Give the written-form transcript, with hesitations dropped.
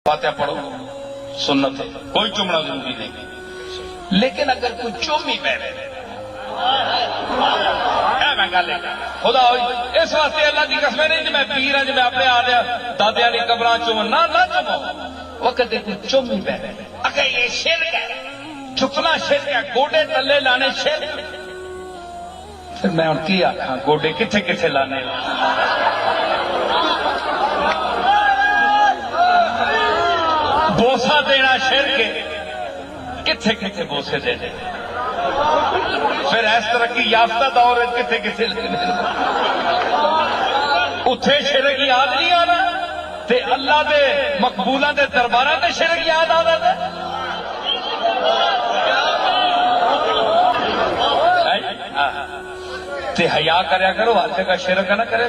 فاتحہ پڑھو سنت ہے، کوئی چومنا ضروری نہیں، لیکن اگر کوئی چومی بیٹھے میں گل خدا ہوئی اس واسطے اللہ کی قسم نہیں جی میں پیر ہوں جی میں اپنے آ رہا دادے والی قبر چوم نہ چومو وقت کوئی چومی بیٹھے اگر یہ شرک ہے جھکنا شرک ہے گوڈے تلے لانے شرک پھر میں ان کی آکھاں گوڈے کتھے کتھے لانے بوسا دینا شرک ہے کتھے کتھے بوسے دینے پھر اس طرح کی یافتہ دور کتھے کتھے لینے اتھے شرک یاد نہیں آنا تے اللہ دے مقبولہ دے دربارہ تے شرک یاد آنا تے حیا کریا کرو ہر جگہ شرک نہ کرے